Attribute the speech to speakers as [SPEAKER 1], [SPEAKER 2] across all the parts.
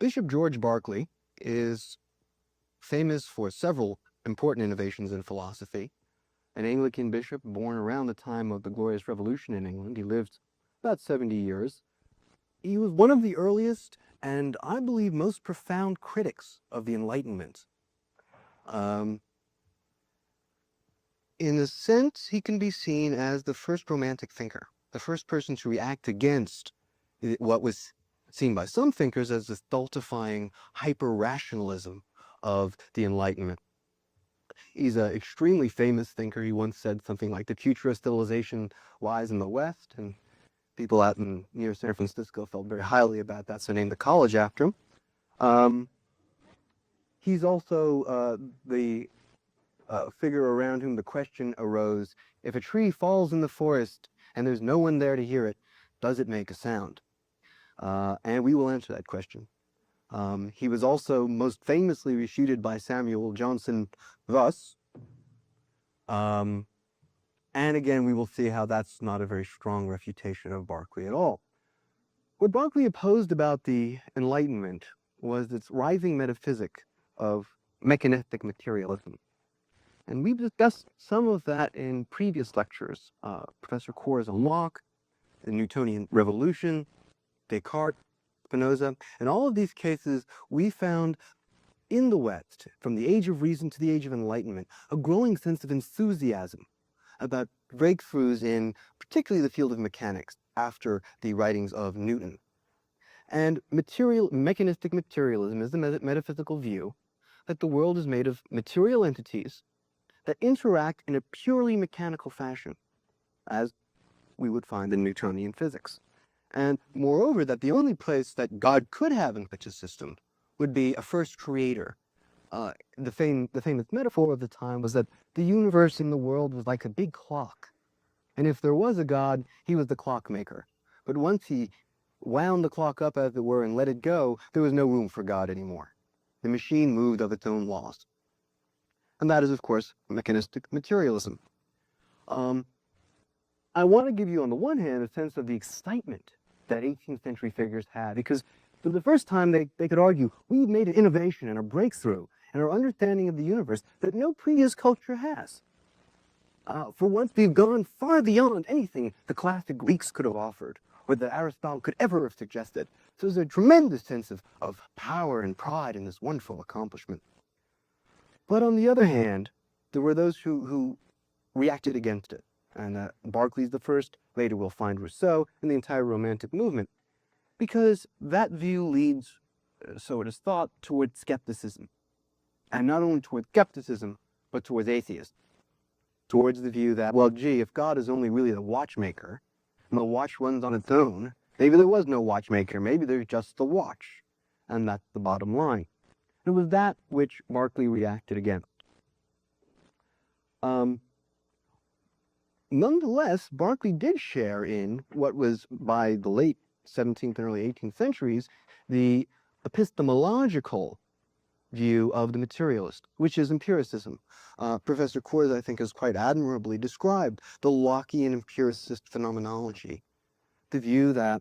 [SPEAKER 1] Bishop George Berkeley is famous for several important innovations in philosophy. An Anglican bishop born around the time of the Glorious Revolution in England. He lived about 70 years. He was one of the earliest and I believe most profound critics of the Enlightenment. In a sense, he can be seen as the first romantic thinker, the first person to react against what was seen by some thinkers as the stultifying hyper-rationalism of the Enlightenment. He's an extremely famous thinker. He once said something like, the future of civilization lies in the West, and people out near San Francisco felt very highly about that, so named the college after him. He's also the figure around whom the question arose, if a tree falls in the forest and there's no one there to hear it, does it make a sound? And we will answer that question. He was also most famously refuted by Samuel Johnson thus. And again, we will see how that's not a very strong refutation of Berkeley at all. What Berkeley opposed about the Enlightenment was its rising metaphysic of mechanistic materialism. And we've discussed some of that in previous lectures. Professor Coors on Locke, the Newtonian revolution, Descartes, Spinoza. In all of these cases, we found in the West, from the Age of Reason to the Age of Enlightenment, a growing sense of enthusiasm about breakthroughs in particularly the field of mechanics after the writings of Newton. And mechanistic materialism is the metaphysical view that the world is made of material entities that interact in a purely mechanical fashion, as we would find in Newtonian physics. And moreover, that the only place that God could have in such a system would be a first creator. The famous metaphor of the time was that the universe in the world was like a big clock. And if there was a God, he was the clockmaker. But once he wound the clock up, as it were, and let it go, there was no room for God anymore. The machine moved of its own laws. And that is, of course, mechanistic materialism. I want to give you, on the one hand, a sense of the excitement that 18th century figures had, because for the first time they could argue, we've made an innovation and a breakthrough in our understanding of the universe that no previous culture has. For once, we've gone far beyond anything the classic Greeks could have offered, or that Aristotle could ever have suggested. So there's a tremendous sense of power and pride in this wonderful accomplishment. But on the other hand, there were those who reacted against it. And Berkeley's the first. Later we'll find Rousseau and the entire Romantic movement. Because that view leads, so it is thought, towards skepticism. And not only towards skepticism, but towards atheism. Towards the view that, well, gee, if God is only really the watchmaker, and the watch runs on its own, maybe there was no watchmaker, maybe there's just the watch. And that's the bottom line. It was that which Berkeley reacted against. Nonetheless, Berkeley did share in what was, by the late 17th and early 18th centuries, the epistemological view of the materialist, which is empiricism. Professor Coors, I think, has quite admirably described the Lockean empiricist phenomenology, the view that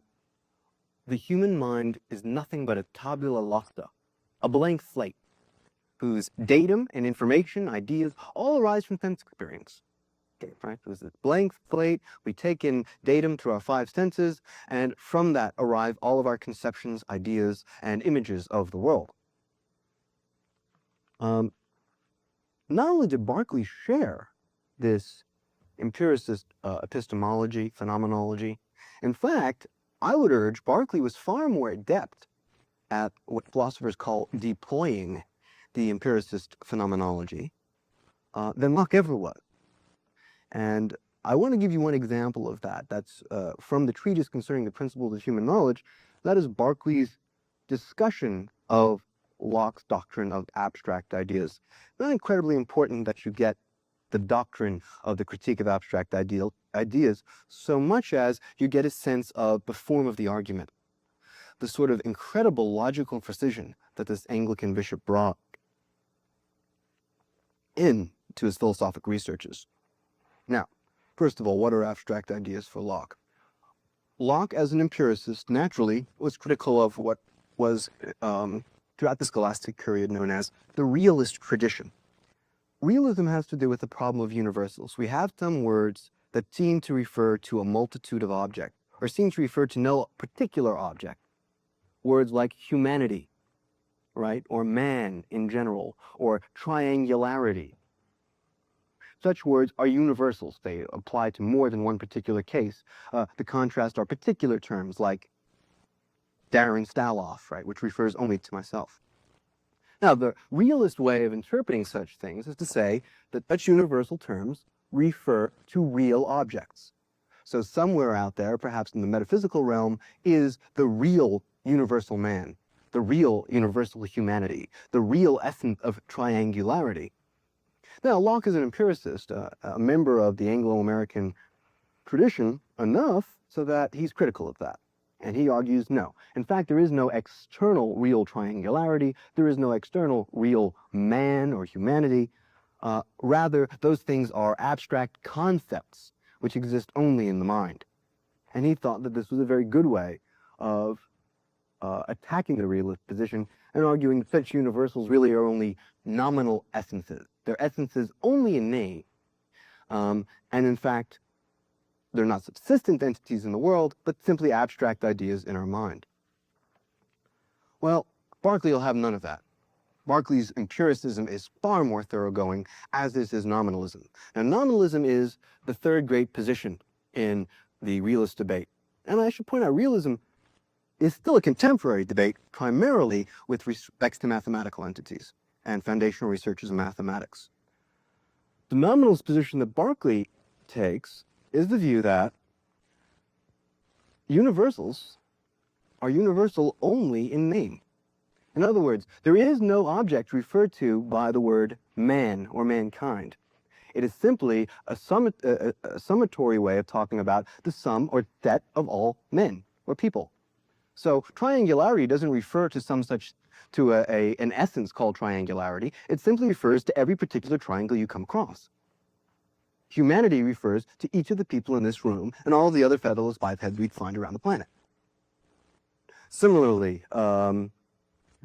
[SPEAKER 1] the human mind is nothing but a tabula rasa, a blank slate, whose datum and information, ideas, all arise from sense experience. Okay, right? There's this blank slate, we take in datum through our five senses, and from that arrive all of our conceptions, ideas, and images of the world. Not only did Berkeley share this empiricist epistemology, phenomenology, in fact, I would urge Berkeley was far more adept at what philosophers call deploying the empiricist phenomenology than Locke ever was. And I want to give you one example of that. That's from the treatise concerning the principles of human knowledge. That is Berkeley's discussion of Locke's doctrine of abstract ideas. It's not incredibly important that you get the doctrine of the critique of abstract ideas so much as you get a sense of the form of the argument, the sort of incredible logical precision that this Anglican bishop brought into his philosophic researches. Now, first of all, what are abstract ideas for Locke? Locke, as an empiricist, naturally was critical of what was throughout the scholastic period known as the realist tradition. Realism has to do with the problem of universals. We have some words that seem to refer to a multitude of objects, or seem to refer to no particular object. Words like humanity, right, or man in general, or triangularity. Such words are universals. They apply to more than one particular case. The contrast are particular terms like Darren Staloff, right, which refers only to myself. Now, the realist way of interpreting such things is to say that such universal terms refer to real objects. So somewhere out there, perhaps in the metaphysical realm, is the real universal man, the real universal humanity, the real essence of triangularity. Now, Locke is an empiricist, a member of the Anglo-American tradition enough so that he's critical of that. And he argues no. In fact, there is no external real triangularity. There is no external real man or humanity. Rather, those things are abstract concepts which exist only in the mind. And he thought that this was a very good way of attacking the realist position and arguing that such universals really are only nominal essences. They're essences only in name. And in fact, they're not subsistent entities in the world, but simply abstract ideas in our mind. Well, Berkeley will have none of that. Berkeley's empiricism is far more thoroughgoing, as is his nominalism. Now, nominalism is the third great position in the realist debate. And I should point out, realism is still a contemporary debate, primarily with respect to mathematical entities and foundational researches in mathematics. The nominalist position that Berkeley takes is the view that universals are universal only in name. In other words, there is no object referred to by the word man or mankind. It is simply a summatory way of talking about the sum or set of all men or people. So triangularity doesn't refer to an essence called triangularity. It simply refers to every particular triangle you come across. Humanity refers to each of the people in this room and all the other featherless bipeds we'd find around the planet. Similarly,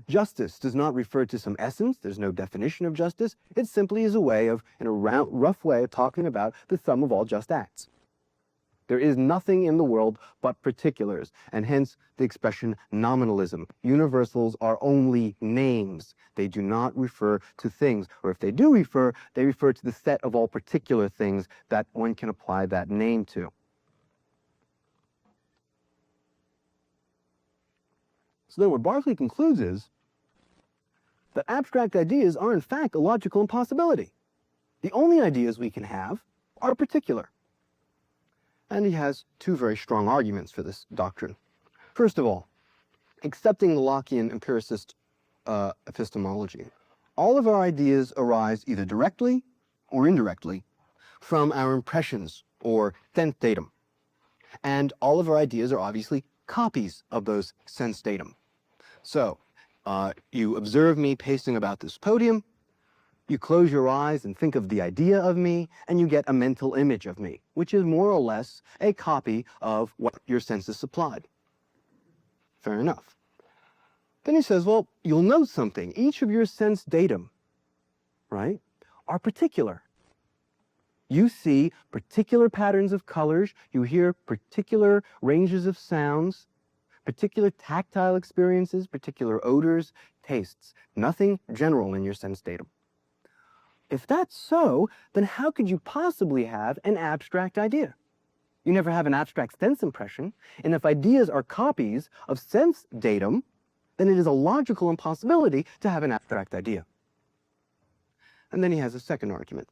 [SPEAKER 1] justice does not refer to some essence. There's no definition of justice. It simply is a way of, in a rough way of talking about the sum of all just acts. There is nothing in the world but particulars, and hence the expression nominalism. Universals are only names. They do not refer to things, or if they do refer, they refer to the set of all particular things that one can apply that name to. So then what Berkeley concludes is that abstract ideas are in fact a logical impossibility. The only ideas we can have are particular. And he has two very strong arguments for this doctrine. First of all, accepting the Lockean empiricist epistemology, all of our ideas arise either directly or indirectly from our impressions or sense datum. And all of our ideas are obviously copies of those sense datum. So, you observe me pacing about this podium, you close your eyes and think of the idea of me, and you get a mental image of me, which is more or less a copy of what your senses supplied. Fair enough. Then he says, well, you'll note something. Each of your sense datum, right, are particular. You see particular patterns of colors, you hear particular ranges of sounds, particular tactile experiences, particular odors, tastes. Nothing general in your sense datum. If that's so, then how could you possibly have an abstract idea? You never have an abstract sense impression, and if ideas are copies of sense datum, then it is a logical impossibility to have an abstract idea. And then he has a second argument.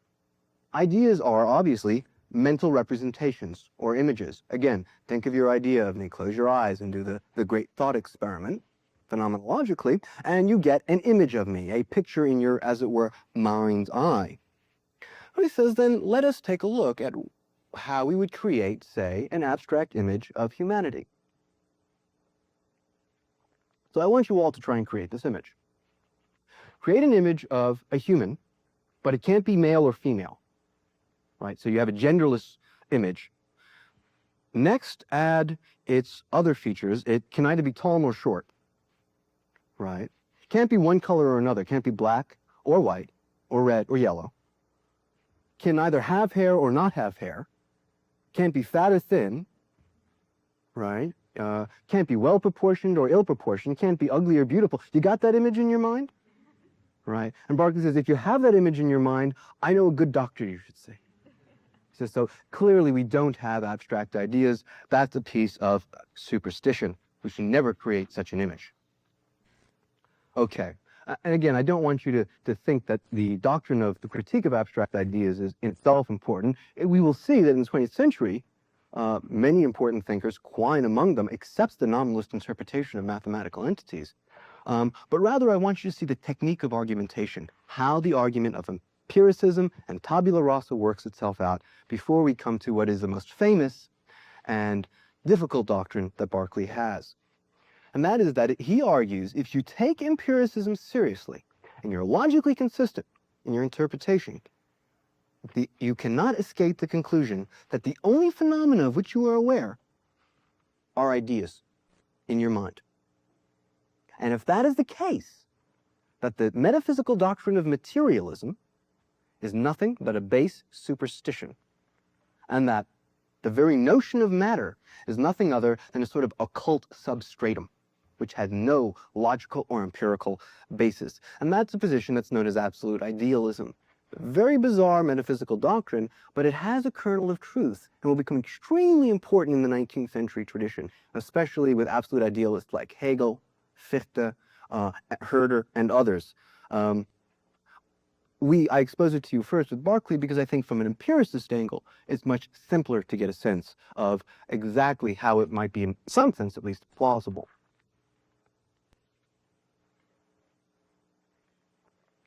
[SPEAKER 1] Ideas are obviously mental representations or images. Again, think of your idea of me, close your eyes and do the great thought experiment, phenomenologically, and you get an image of me, a picture in your, as it were, mind's eye. And he says, then let us take a look at how we would create, say, an abstract image of humanity. So I want you all to try and create this image. Create an image of a human, but it can't be male or female, right? So you have a genderless image. Next, add its other features. It can either be tall or short. right? Can't be one color or another. Can't be black or white or red or yellow. Can either have hair or not have hair. Can't be fat or thin, right? Can't be well-proportioned or ill-proportioned. Can't be ugly or beautiful. You got that image in your mind? Right? And Berkeley says, if you have that image in your mind, I know a good doctor you should see. He says, so clearly we don't have abstract ideas. That's a piece of superstition. We should never create such an image. Okay. And again, I don't want you to think that the doctrine of the critique of abstract ideas is in itself important. We will see that in the 20th century, many important thinkers, Quine among them, accepts the nominalist interpretation of mathematical entities. But rather, I want you to see the technique of argumentation, how the argument of empiricism and tabula rasa works itself out before we come to what is the most famous and difficult doctrine that Berkeley has. And that is that he argues if you take empiricism seriously and you're logically consistent in your interpretation, you cannot escape the conclusion that the only phenomena of which you are aware are ideas in your mind. And if that is the case, that the metaphysical doctrine of materialism is nothing but a base superstition, and that the very notion of matter is nothing other than a sort of occult substratum, which had no logical or empirical basis. And that's a position that's known as absolute idealism. A very bizarre metaphysical doctrine, but it has a kernel of truth and will become extremely important in the 19th century tradition, especially with absolute idealists like Hegel, Fichte, Herder, and others. I expose it to you first with Berkeley because I think from an empiricist angle, it's much simpler to get a sense of exactly how it might be, in some sense at least, plausible.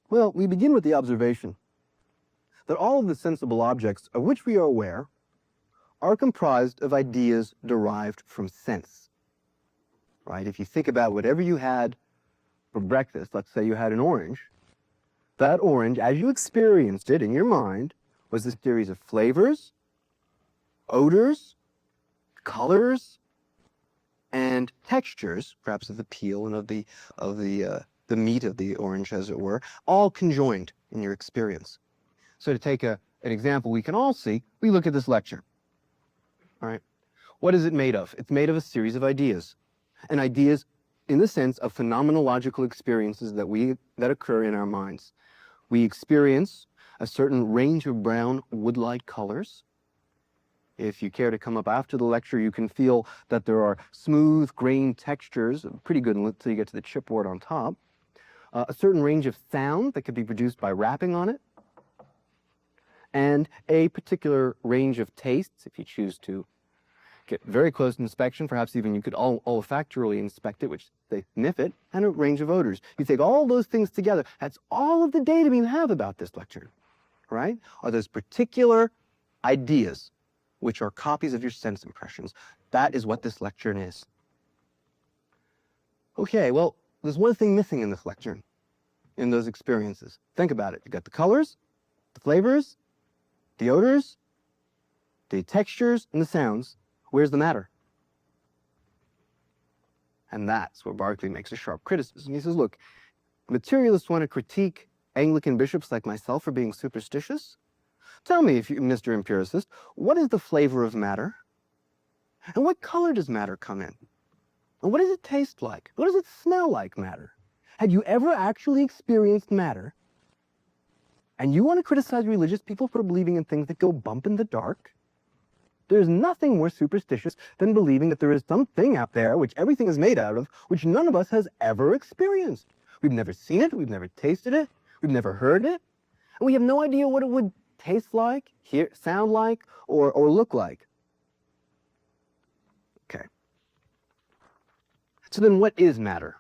[SPEAKER 1] Well, we begin with the observation that all of the sensible objects of which we are aware are comprised of ideas derived from sense. Right? If you think about whatever you had for breakfast, let's say you had an orange, that orange, as you experienced it in your mind, was a series of flavors, odors, colors, and textures, perhaps of the peel and of the meat of the orange, as it were, all conjoined in your experience. So to take an example we can all see, we look at this lecture. All right? What is it made of? It's made of a series of ideas. And ideas in the sense of phenomenological experiences that occur in our minds. We experience a certain range of brown wood-like colors. If you care to come up after the lecture, you can feel that there are smooth grain textures, pretty good until you get to the chipboard on top. A certain range of sound that could be produced by rapping on it. And a particular range of tastes, if you choose to get very close inspection, perhaps even you could olfactorily inspect it, which they sniff it, and a range of odors. You take all those things together, that's all of the data we have about this lecture, right? Are those particular ideas, which are copies of your sense impressions. That is what this lecture is. Okay, well, there's one thing missing in this lecture, in those experiences. Think about it. You got the colors, the flavors, the odors, the textures, and the sounds. Where's the matter? And that's where Berkeley makes a sharp criticism. He says, look, materialists want to critique Anglican bishops like myself for being superstitious. Tell me, if you, Mr. Empiricist, what is the flavor of matter? And what color does matter come in? And what does it taste like? What does it smell like, matter? Have you ever actually experienced matter? And you want to criticize religious people for believing in things that go bump in the dark? There's nothing more superstitious than believing that there is something out there which everything is made out of, which none of us has ever experienced. We've never seen it, we've never tasted it, we've never heard it, and we have no idea what it would taste like, sound like, or look like. Okay. So then what is matter?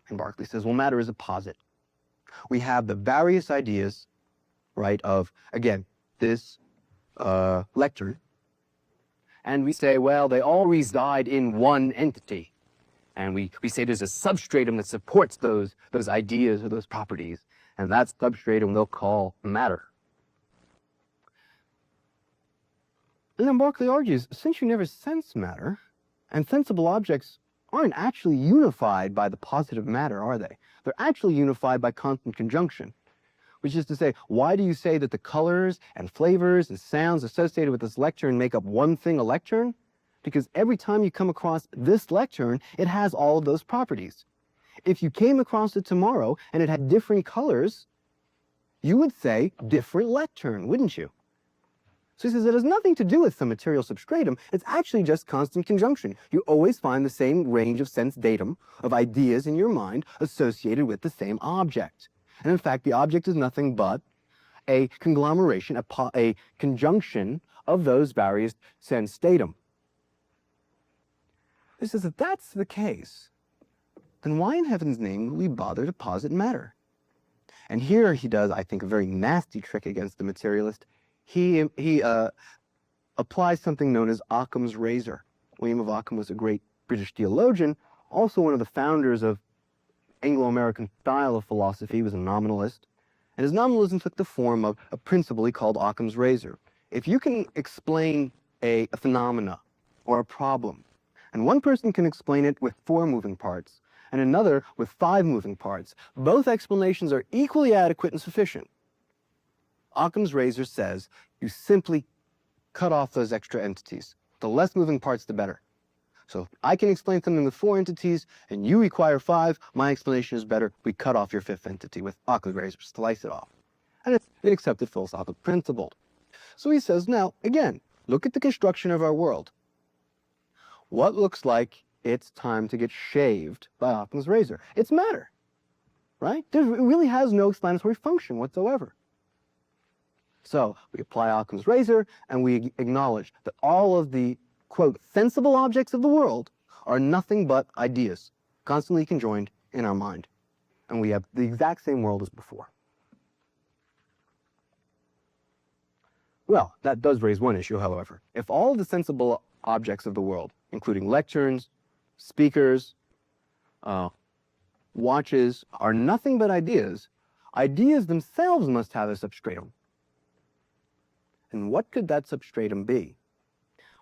[SPEAKER 1] And Berkeley says, well, matter is a posit. We have the various ideas, right, of, again, this lecture, and we say, well, they all reside in one entity. And we say there's a substratum that supports those ideas or those properties, and that substratum they'll call matter. And then Berkeley argues, since you never sense matter, and sensible objects aren't actually unified by the positive matter, are they? They're actually unified by constant conjunction, which is to say, why do you say that the colors and flavors and sounds associated with this lectern make up one thing, a lectern? Because every time you come across this lectern, it has all of those properties. If you came across it tomorrow and it had different colors, you would say different lectern, wouldn't you? So he says it has nothing to do with the material substratum. It's actually just constant conjunction. You always find the same range of sense datum, of ideas in your mind associated with the same object. And in fact, the object is nothing but a conglomeration, a conjunction of those various sense datum. He says if that's the case, then why in heaven's name would we bother to posit matter? And here he does, I think, a very nasty trick against the materialist. He applies something known as Occam's razor. William of Ockham was a great British theologian, also one of the founders of Anglo-American style of philosophy. He was a nominalist. And his nominalism took the form of a principle he called Occam's razor. If you can explain a phenomena or a problem, and one person can explain it with 4 moving parts, and another with 5 moving parts, both explanations are equally adequate and sufficient. Occam's razor says you simply cut off those extra entities. The less moving parts, the better. So if I can explain something with 4 entities and you require 5, my explanation is better. We cut off your 5th entity with Occam's razor, slice it off. And it's an accepted philosophical principle. So he says, now, again, look at the construction of our world. What looks like it's time to get shaved by Occam's razor? It's matter, right? It really has no explanatory function whatsoever. So we apply Occam's razor, and we acknowledge that all of the, quote, sensible objects of the world are nothing but ideas, constantly conjoined in our mind. And we have the exact same world as before. Well, that does raise one issue, however. If all of the sensible objects of the world, including lecterns, speakers, watches, are nothing but ideas, ideas themselves must have a substratum. And what could that substratum be?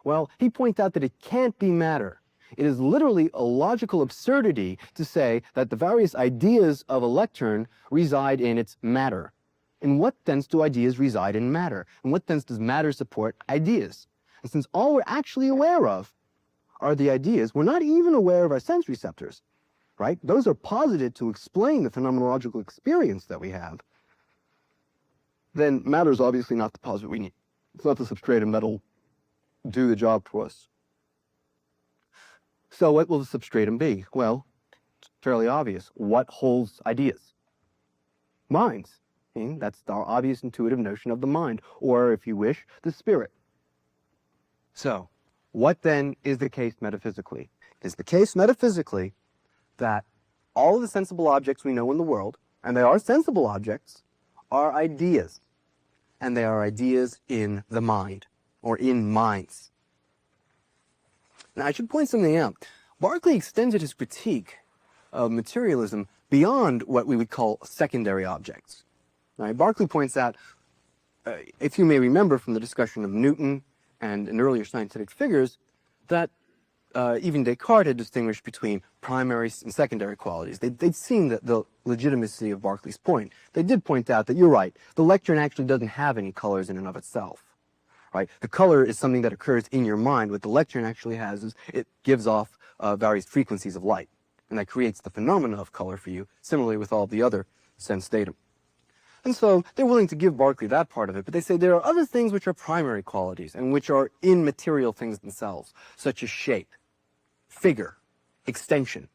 [SPEAKER 1] Well, he points out that it can't be matter. It is literally a logical absurdity to say that the various ideas of a lectern reside in its matter. In what sense do ideas reside in matter? In what sense does matter support ideas? And since all we're actually aware of are the ideas, we're not even aware of our sense receptors, right? Those are posited to explain the phenomenological experience that we have. Then matter is obviously not the posit we need. It's not the substratum that'll do the job for us. So what will the substratum be? Well, it's fairly obvious. What holds ideas? Minds. That's our obvious intuitive notion of the mind, or if you wish, the spirit. So, what then is the case metaphysically? It is the case metaphysically that all of the sensible objects we know in the world, and they are sensible objects, are ideas. And they are ideas in the mind, or in minds. Now, I should point something out. Berkeley extended his critique of materialism beyond what we would call secondary objects. Now, Berkeley points out, if you may remember from the discussion of Newton and in earlier scientific figures, that even Descartes had distinguished between primary and secondary qualities. They'd seen the legitimacy of Berkeley's point. They did point out that you're right, the lectern actually doesn't have any colors in and of itself. Right? The color is something that occurs in your mind. What the lectern actually has is it gives off various frequencies of light, and that creates the phenomena of color for you, similarly with all the other sense datum. And so they're willing to give Berkeley that part of it, but they say there are other things which are primary qualities and which are immaterial things themselves, such as shape, figure, extension,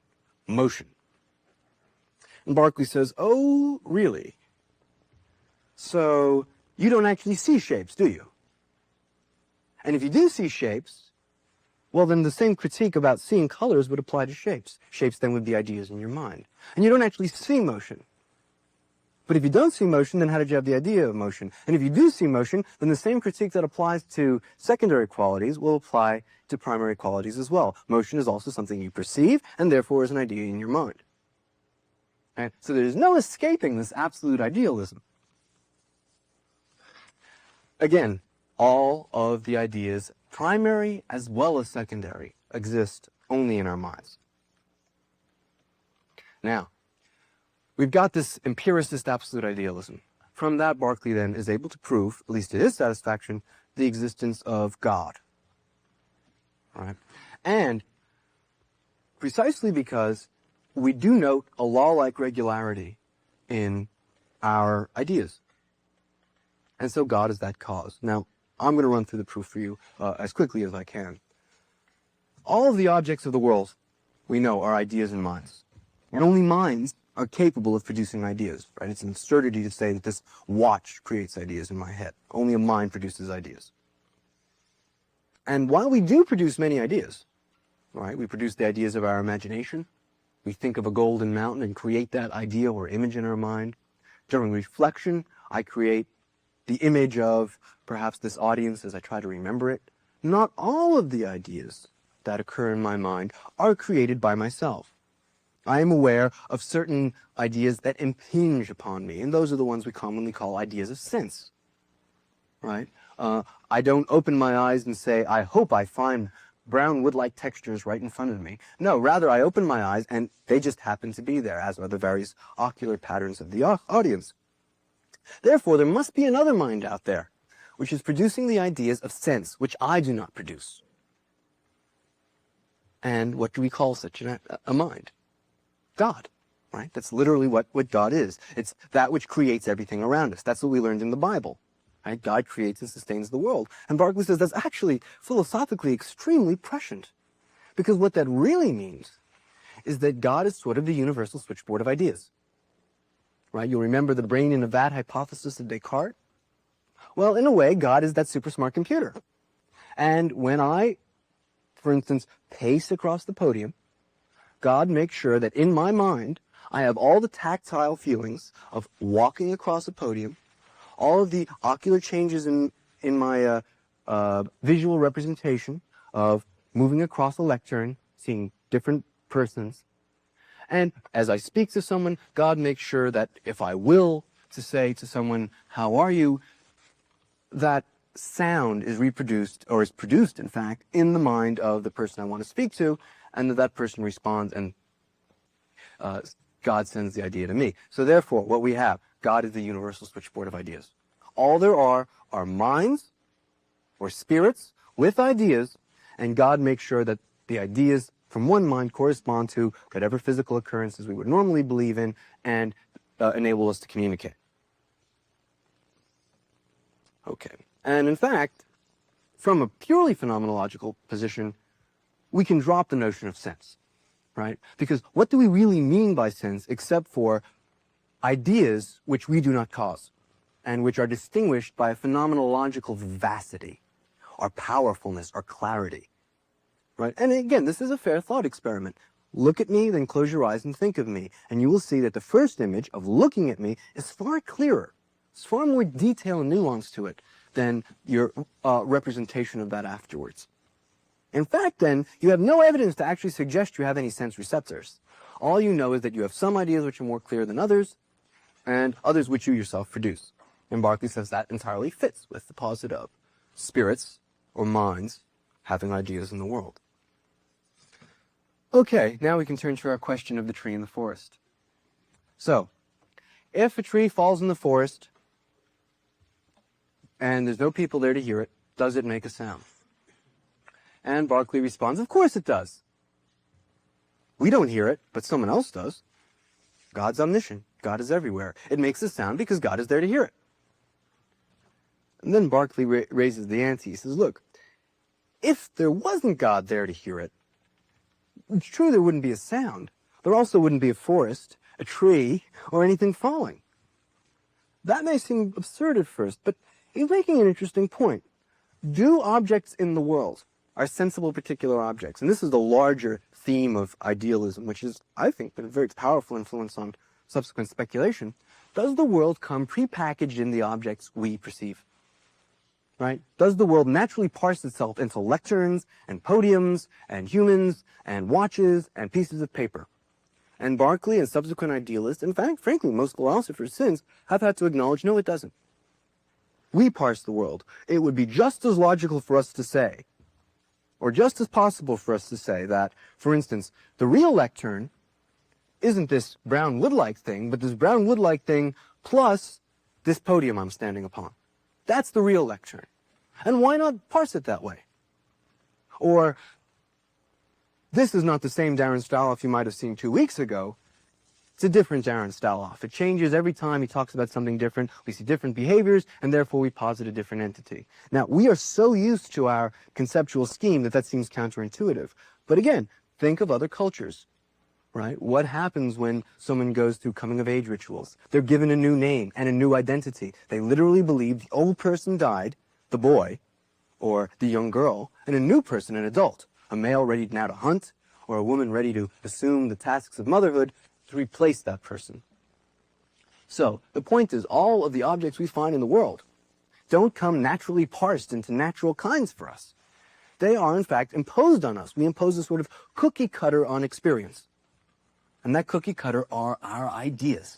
[SPEAKER 1] motion. And Berkeley says, oh, really? So you don't actually see shapes, do you? And if you do see shapes, well, then the same critique about seeing colors would apply to shapes. Shapes then would be ideas in your mind. And you don't actually see motion. But if you don't see motion, then how did you have the idea of motion? And if you do see motion, then the same critique that applies to secondary qualities will apply to primary qualities as well. Motion is also something you perceive, and therefore is an idea in your mind. Right? So there's no escaping this absolute idealism. Again, all of the ideas, primary as well as secondary, exist only in our minds. Now, we've got this empiricist absolute idealism. From that, Berkeley then is able to prove, at least to his satisfaction, the existence of God. All right? And precisely because we do note a law-like regularity in our ideas. And so God is that cause. Now, I'm going to run through the proof for you as quickly as I can. All of the objects of the world, we know, are ideas and minds. And only minds are capable of producing ideas, right? It's an absurdity to say that this watch creates ideas in my head. Only a mind produces ideas. And while we do produce many ideas, right? We produce the ideas of our imagination. We think of a golden mountain and create that idea or image in our mind. During reflection, I create the image of perhaps this audience as I try to remember it. Not all of the ideas that occur in my mind are created by myself. I am aware of certain ideas that impinge upon me, and those are the ones we commonly call ideas of sense, right? I don't open my eyes and say, I hope I find brown wood-like textures right in front of me. No, rather I open my eyes and they just happen to be there, as are the various ocular patterns of the audience. Therefore, there must be another mind out there, which is producing the ideas of sense, which I do not produce. And what do we call such a mind? God, right? That's literally what God is. It's that which creates everything around us. That's what we learned in the Bible, right? God creates and sustains the world. And Berkeley says that's actually philosophically extremely prescient. Because what that really means is that God is sort of the universal switchboard of ideas, right? You'll remember the brain in a vat hypothesis of Descartes. Well, in a way, God is that super smart computer. And when I, for instance, pace across the podium, God makes sure that in my mind, I have all the tactile feelings of walking across a podium, all of the ocular changes in my visual representation of moving across a lectern, seeing different persons. And as I speak to someone, God makes sure that if I will to say to someone, how are you, that sound is reproduced, or is produced, in fact, in the mind of the person I want to speak to, and that person responds, and God sends the idea to me. So therefore, what we have, God is the universal switchboard of ideas. All there are minds, or spirits, with ideas, and God makes sure that the ideas from one mind correspond to whatever physical occurrences we would normally believe in, and enable us to communicate. Okay. And in fact, from a purely phenomenological position, we can drop the notion of sense, right? Because what do we really mean by sense except for ideas which we do not cause, and which are distinguished by a phenomenological vivacity, or powerfulness, or clarity, right? And again, this is a fair thought experiment. Look at me, then close your eyes and think of me, and you will see that the first image of looking at me is far clearer. There's far more detail and nuance to it than your representation of that afterwards. In fact, then, you have no evidence to actually suggest you have any sense receptors. All you know is that you have some ideas which are more clear than others, and others which you yourself produce. And Berkeley says that entirely fits with the posit of spirits, or minds, having ideas in the world. Okay, now we can turn to our question of the tree in the forest. So, if a tree falls in the forest, and there's no people there to hear it, does it make a sound? And Berkeley responds, of course it does. We don't hear it, but someone else does. God's omniscient. God is everywhere. It makes a sound because God is there to hear it. And then Berkeley raises the ante. He says, look, if there wasn't God there to hear it, it's true there wouldn't be a sound. There also wouldn't be a forest, a tree, or anything falling. That may seem absurd at first, but he's making an interesting point. Do objects in the world, are sensible particular objects, and this is the larger theme of idealism, which is, I think, been a very powerful influence on subsequent speculation, does the world come prepackaged in the objects we perceive? Right? Does the world naturally parse itself into lecterns and podiums and humans and watches and pieces of paper? And Berkeley and subsequent idealists, in fact, frankly, most philosophers since, have had to acknowledge, no, it doesn't. We parse the world. It would be just as logical for us to say, or just as possible for us to say that, for instance, the real lectern isn't this brown wood-like thing, but this brown wood-like thing plus this podium I'm standing upon. That's the real lectern. And why not parse it that way? Or, this is not the same Darren Staloff you might have seen 2 weeks ago. It's a different Darren Staloff. It changes every time he talks about something different. We see different behaviors, and therefore we posit a different entity. Now, we are so used to our conceptual scheme that seems counterintuitive. But again, think of other cultures, right? What happens when someone goes through coming-of-age rituals? They're given a new name and a new identity. They literally believe the old person died, the boy, or the young girl, and a new person, an adult, a male ready now to hunt, or a woman ready to assume the tasks of motherhood, to replace that person. So, the point is, all of the objects we find in the world don't come naturally parsed into natural kinds for us. They are, in fact, imposed on us. We impose a sort of cookie cutter on experience. And that cookie cutter are our ideas.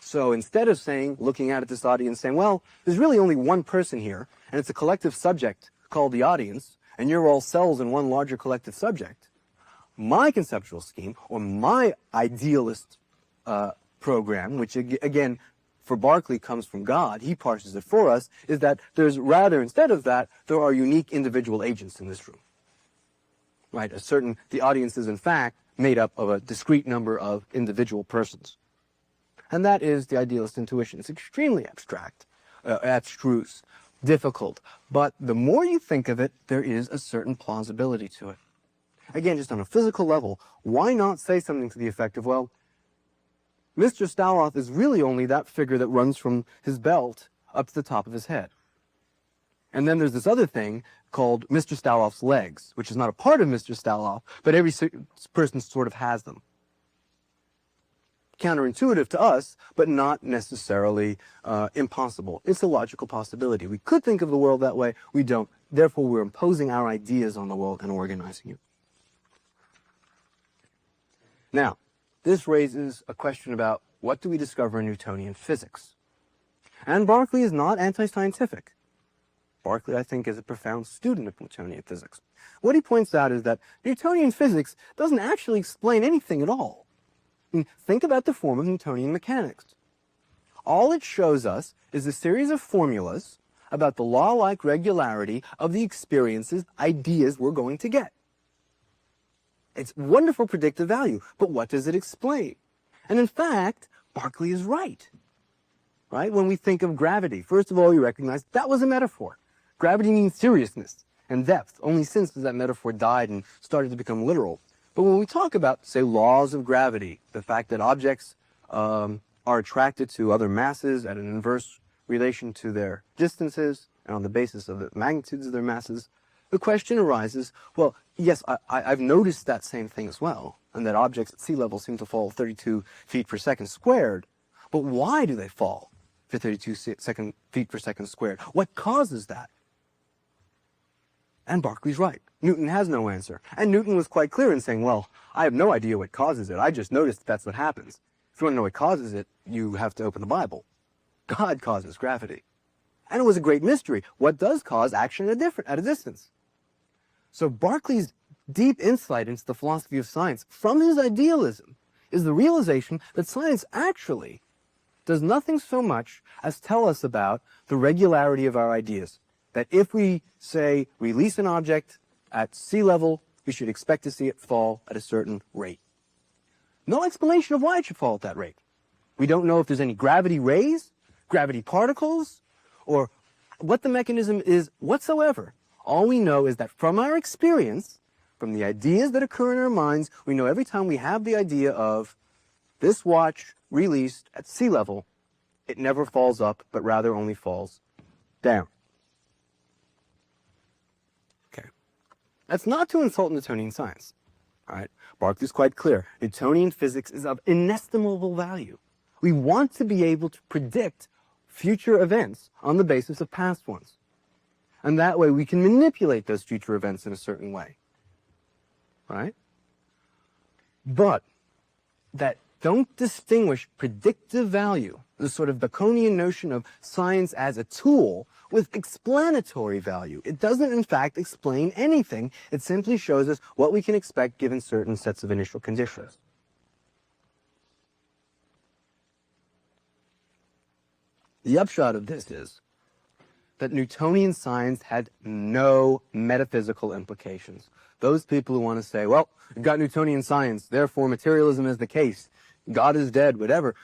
[SPEAKER 1] So instead of saying, looking out at this audience, saying, well, there's really only one person here, and it's a collective subject called the audience, and you're all cells in one larger collective subject, my conceptual scheme, or my idealist program, which again, for Berkeley comes from God, he parses it for us, is that there's rather, instead of that, there are unique individual agents in this room. Right? The audience is in fact made up of a discrete number of individual persons. And that is the idealist intuition. It's extremely abstract, abstruse, difficult, but the more you think of it, there is a certain plausibility to it. Again, just on a physical level, why not say something to the effect of, well, Mr. Staloff is really only that figure that runs from his belt up to the top of his head. And then there's this other thing called Mr. Staloff's legs, which is not a part of Mr. Staloff, but every person sort of has them. Counterintuitive to us, but not necessarily impossible. It's a logical possibility. We could think of the world that way. We don't. Therefore, we're imposing our ideas on the world and organizing it. Now, this raises a question about what do we discover in Newtonian physics? And Berkeley is not anti-scientific. Berkeley, I think, is a profound student of Newtonian physics. What he points out is that Newtonian physics doesn't actually explain anything at all. I mean, think about the form of Newtonian mechanics. All it shows us is a series of formulas about the law-like regularity of the experiences, ideas we're going to get. It's wonderful predictive value, but what does it explain? And in fact, Berkeley is right. Right? When we think of gravity, first of all, you recognize that was a metaphor. Gravity means seriousness and depth. Only since that metaphor died and started to become literal. But when we talk about, say, laws of gravity, the fact that objects are attracted to other masses at an inverse relation to their distances and on the basis of the magnitudes of their masses, the question arises, well, yes, I've noticed that same thing as well, and that objects at sea level seem to fall 32 feet per second squared, but why do they fall for 32 feet per second squared? What causes that? And Berkeley's right. Newton has no answer. And Newton was quite clear in saying, well, I have no idea what causes it. I just noticed that's what happens. If you want to know what causes it, you have to open the Bible. God causes gravity. And it was a great mystery. What does cause action at a distance? So Berkeley's deep insight into the philosophy of science from his idealism is the realization that science actually does nothing so much as tell us about the regularity of our ideas. That if we, say, release an object at sea level, we should expect to see it fall at a certain rate. No explanation of why it should fall at that rate. We don't know if there's any gravity rays, gravity particles, or what the mechanism is whatsoever. All we know is that from our experience, from the ideas that occur in our minds, we know every time we have the idea of this watch released at sea level, it never falls up, but rather only falls down. Okay. That's not to insult Newtonian science. All right. Berkeley's quite clear. Newtonian physics is of inestimable value. We want to be able to predict future events on the basis of past ones. And that way we can manipulate those future events in a certain way. Right? But that don't distinguish predictive value, the sort of Baconian notion of science as a tool, with explanatory value. It doesn't, in fact, explain anything. It simply shows us what we can expect given certain sets of initial conditions. The upshot of this is that Newtonian science had no metaphysical implications. Those people who want to say, well, you've got Newtonian science, therefore materialism is the case, God is dead, whatever.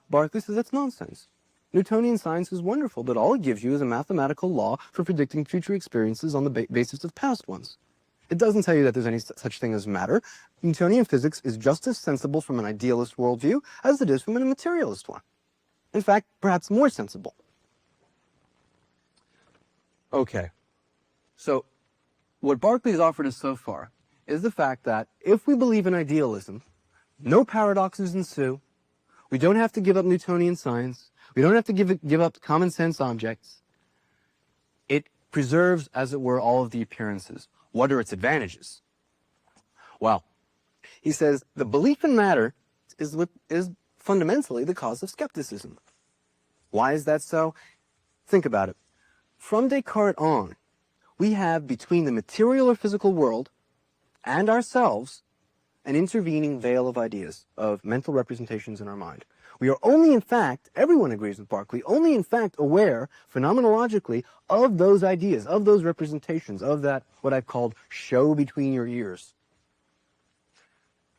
[SPEAKER 1] Berkeley says that's nonsense. Newtonian science is wonderful, but all it gives you is a mathematical law for predicting future experiences on the basis of past ones. It doesn't tell you that there's any such thing as matter. Newtonian physics is just as sensible from an idealist worldview as it is from a materialist one. In fact, perhaps more sensible. Okay, so what Berkeley's offered us so far is the fact that if we believe in idealism, no paradoxes ensue, we don't have to give up Newtonian science, we don't have to give up common sense objects. It preserves, as it were, all of the appearances. What are its advantages? Well, he says the belief in matter is fundamentally the cause of skepticism. Why is that so? Think about it. From Descartes on, we have between the material or physical world and ourselves an intervening veil of ideas, of mental representations in our mind. We are only in fact, everyone agrees with Berkeley, only in fact aware, phenomenologically, of those ideas, of those representations, of that, what I've called, show between your ears.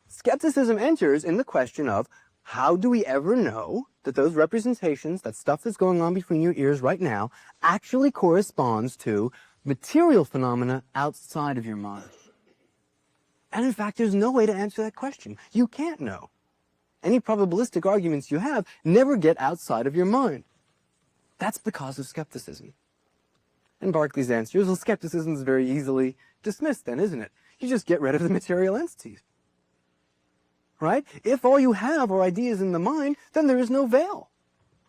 [SPEAKER 1] Skepticism enters in the question of, how do we ever know that those representations, that stuff that's going on between your ears right now, actually corresponds to material phenomena outside of your mind? And in fact, there's no way to answer that question. You can't know. Any probabilistic arguments you have never get outside of your mind. That's the cause of skepticism. And Berkeley's answer is, well, skepticism is very easily dismissed then, isn't it? You just get rid of the material entities. Right? If all you have are ideas in the mind, then there is no veil.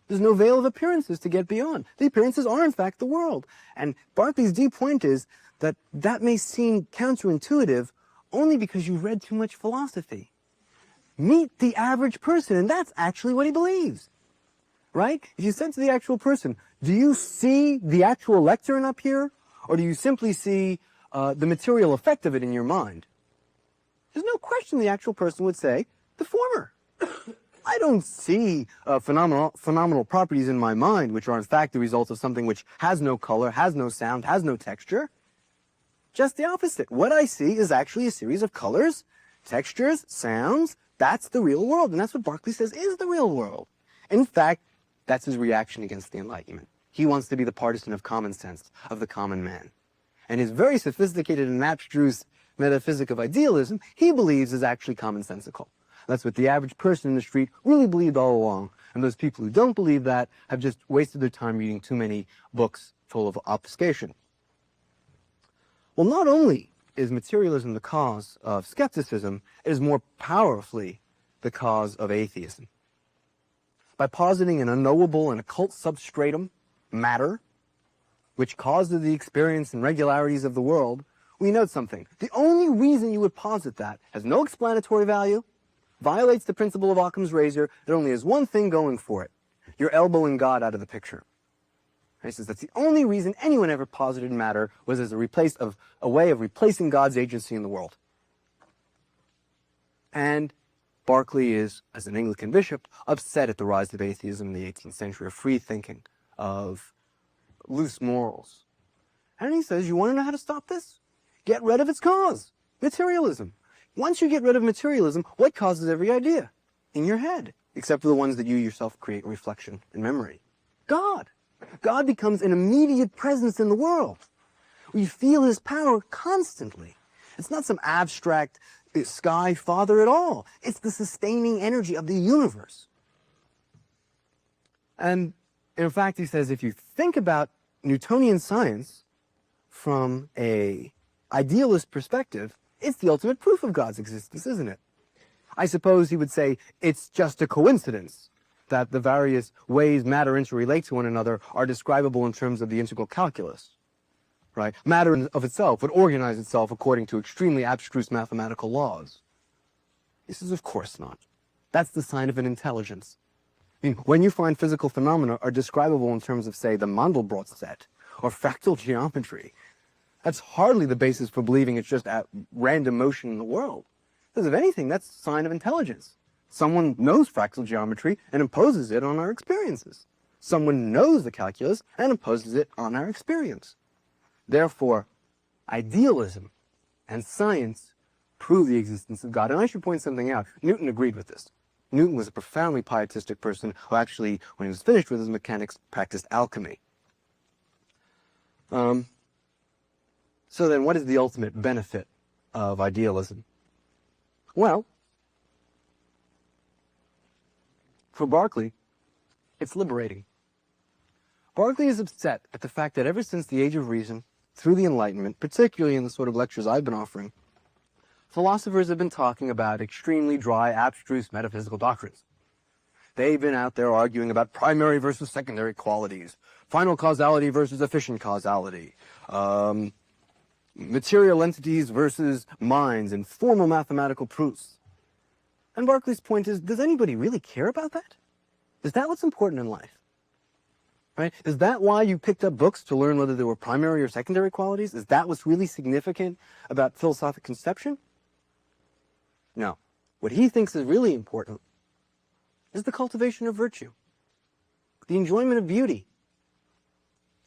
[SPEAKER 1] There's no veil of appearances to get beyond. The appearances are, in fact, the world. And Berkeley's deep point is that that may seem counterintuitive only because you've read too much philosophy. Meet the average person, and that's actually what he believes. Right? If you said to the actual person, do you see the actual lectern up here? Or do you simply see the material effect of it in your mind? There's no question the actual person would say, the former. I don't see phenomenal properties in my mind, which are in fact the result of something which has no color, has no sound, has no texture. Just the opposite. What I see is actually a series of colors, textures, sounds. That's the real world, and that's what Berkeley says is the real world. In fact, that's his reaction against the Enlightenment. He wants to be the partisan of common sense, of the common man. And his very sophisticated and abstruse metaphysic of idealism, he believes is actually commonsensical. That's what the average person in the street really believed all along. And those people who don't believe that have just wasted their time reading too many books full of obfuscation. Well, not only is materialism the cause of skepticism, it is more powerfully the cause of atheism. By positing an unknowable and occult substratum, matter, which causes the experience and regularities of the world, we note something. The only reason you would posit that has no explanatory value, violates the principle of Occam's razor, it only has one thing going for it. You're elbowing God out of the picture. He says that's the only reason anyone ever posited matter was as a way of replacing God's agency in the world. And Berkeley is, as an Anglican bishop, upset at the rise of atheism in the 18th century, of free thinking, of loose morals. And he says, you want to know how to stop this? Get rid of its cause, materialism. Once you get rid of materialism, what causes every idea? In your head, except for the ones that you yourself create in reflection and memory. God. God becomes an immediate presence in the world. We feel his power constantly. It's not some abstract sky father at all. It's the sustaining energy of the universe. And in fact, he says, if you think about Newtonian science from an idealist perspective, it's the ultimate proof of God's existence, isn't it? I suppose he would say it's just a coincidence that the various ways matter interrelate to one another are describable in terms of the integral calculus, right? Matter of itself would organize itself according to extremely abstruse mathematical laws. He says, of course not. That's the sign of an intelligence. I mean, when you find physical phenomena are describable in terms of, say, the Mandelbrot set or fractal geometry, that's hardly the basis for believing it's just at random motion in the world. Because if anything, that's a sign of intelligence. Someone knows fractal geometry and imposes it on our experiences. someone knows the calculus and imposes it on our experience. Therefore, idealism and science prove the existence of God. And I should point something out. Newton agreed with this. Newton was a profoundly pietistic person who actually, when he was finished with his mechanics, practiced alchemy. So then, what is the ultimate benefit of idealism? Well, for Berkeley, it's liberating. Berkeley is upset at the fact that ever since the Age of Reason, through the Enlightenment, particularly in the sort of lectures I've been offering, philosophers have been talking about extremely dry, abstruse metaphysical doctrines. They've been out there arguing about primary versus secondary qualities, final causality versus efficient causality, material entities versus minds, and formal mathematical proofs. And Berkeley's point is, does anybody really care about that? Is that what's important in life? Right? Is that why you picked up books, to learn whether there were primary or secondary qualities? Is that what's really significant about philosophic conception? No. What he thinks is really important is the cultivation of virtue, the enjoyment of beauty,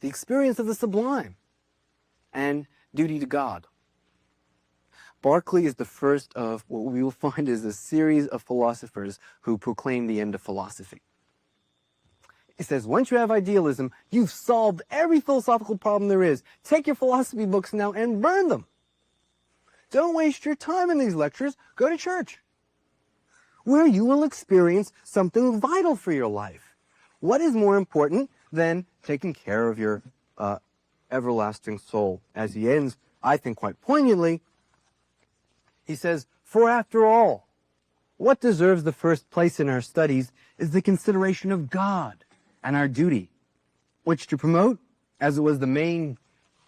[SPEAKER 1] the experience of the sublime, and duty to God. Berkeley is the first of what we will find is a series of philosophers who proclaim the end of philosophy. He says, once you have idealism, you've solved every philosophical problem there is. Take your philosophy books now and burn them. Don't waste your time in these lectures. Go to church, where you will experience something vital for your life. What is more important than taking care of your everlasting soul? As he ends, I think quite poignantly, he says, for after all, what deserves the first place in our studies is the consideration of God and our duty, which to promote, as it was the main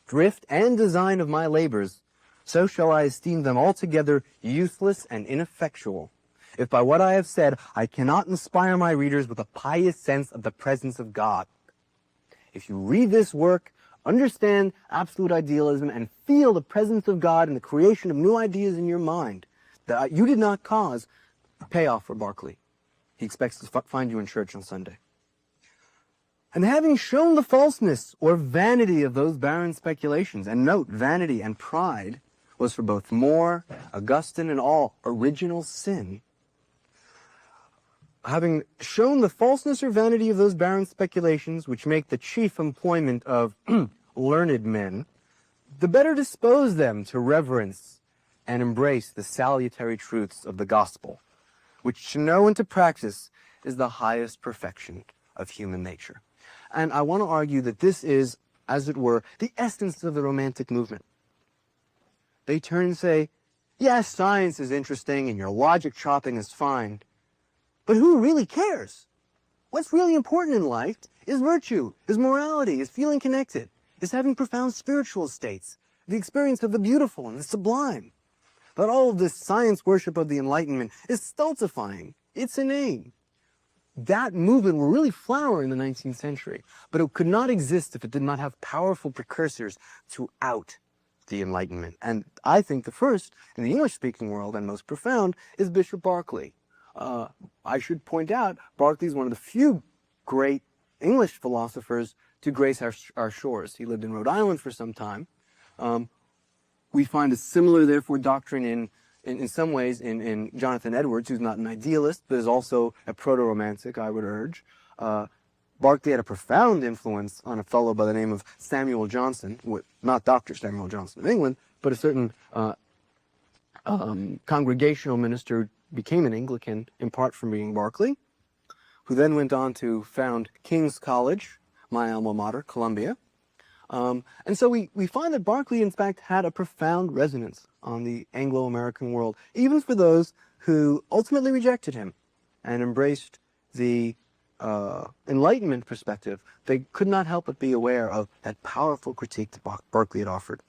[SPEAKER 1] drift and design of my labors, so shall I esteem them altogether useless and ineffectual, if by what I have said I cannot inspire my readers with a pious sense of the presence of God. If you read this work, understand absolute idealism, and feel the presence of God in the creation of new ideas in your mind that you did not cause, pay off for Berkeley. He expects to find you in church on Sunday. And having shown the falseness or vanity of those barren speculations, and note, vanity and pride was for both More, Augustine, and all original sin. Having shown the falseness or vanity of those barren speculations, which make the chief employment of learned men, the better dispose them to reverence and embrace the salutary truths of the gospel, which to know and to practice is the highest perfection of human nature. And I want to argue that this is, as it were, the essence of the Romantic movement. They turn and say, yes, science is interesting and your logic chopping is fine, but who really cares? What's really important in life is virtue, is morality, is feeling connected, is having profound spiritual states, the experience of the beautiful and the sublime. But all of this science worship of the Enlightenment is stultifying. It's inane. That movement will really flower in the 19th century, but it could not exist if it did not have powerful precursors throughout the Enlightenment. And I think the first, in the English-speaking world and most profound, is Bishop Berkeley. I should point out, Berkeley is one of the few great English philosophers to grace our shores. He lived in Rhode Island for some time. We find a similar, therefore, doctrine in some ways in Jonathan Edwards, who's not an idealist, but is also a proto-romantic, I would urge. Berkeley had a profound influence on a fellow by the name of Samuel Johnson, not Dr. Samuel Johnson of England, but a certain congregational minister who became an Anglican in part from being Berkeley, who then went on to found King's College, my alma mater, Columbia. And so we find that Berkeley, in fact, had a profound resonance on the Anglo-American world, even for those who ultimately rejected him and embraced the Enlightenment perspective. They could not help but be aware of that powerful critique that Berkeley had offered.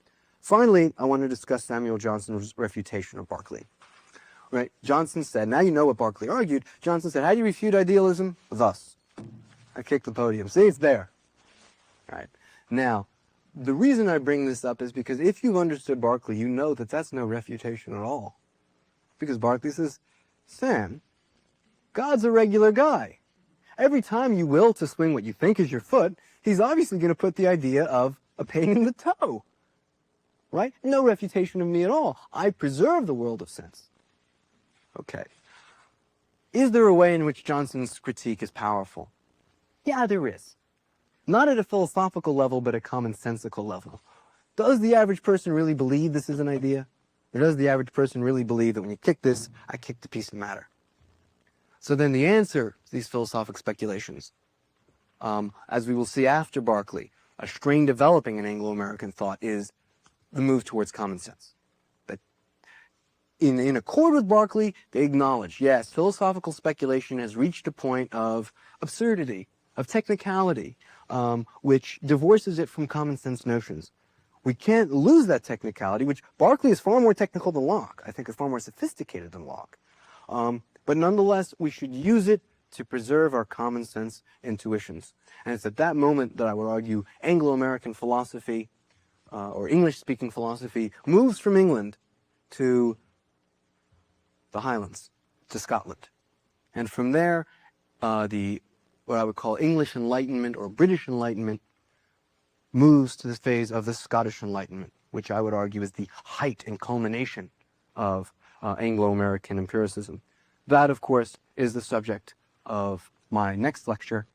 [SPEAKER 1] Finally, I want to discuss Samuel Johnson's refutation of Berkeley. Right? Johnson said, now you know what Berkeley argued. Johnson said, how do you refute idealism? Thus. I kicked the podium. See, it's there. All right. Now, the reason I bring this up is because if you've understood Berkeley, you know that that's no refutation at all. Because Berkeley says, Sam, God's a regular guy. every time you will to swing what you think is your foot, he's obviously going to put the idea of a pain in the toe. Right? No refutation of me at all. I preserve the world of sense. Okay. Is there a way in which Johnson's critique is powerful? Yeah, there is. Not at a philosophical level, but a commonsensical level. Does the average person really believe this is an idea? Or does the average person really believe that when you kick this, I kicked a piece of matter? So then the answer to these philosophic speculations, as we will see after Berkeley, a strain developing in Anglo-American thought is the move towards common sense. That in accord with Berkeley, they acknowledge, yes, philosophical speculation has reached a point of absurdity, of technicality, which divorces it from common sense notions. We can't lose that technicality, which Berkeley is far more technical than Locke. I think is far more sophisticated than Locke. But nonetheless, we should use it to preserve our common sense intuitions. And it's at that moment that I would argue Anglo-American philosophy, or English-speaking philosophy, moves from England to the Highlands, to Scotland. And from there, what I would call English Enlightenment or British Enlightenment moves to the phase of the Scottish Enlightenment, which I would argue is the height and culmination of Anglo-American empiricism. That, of course, is the subject of my next lecture,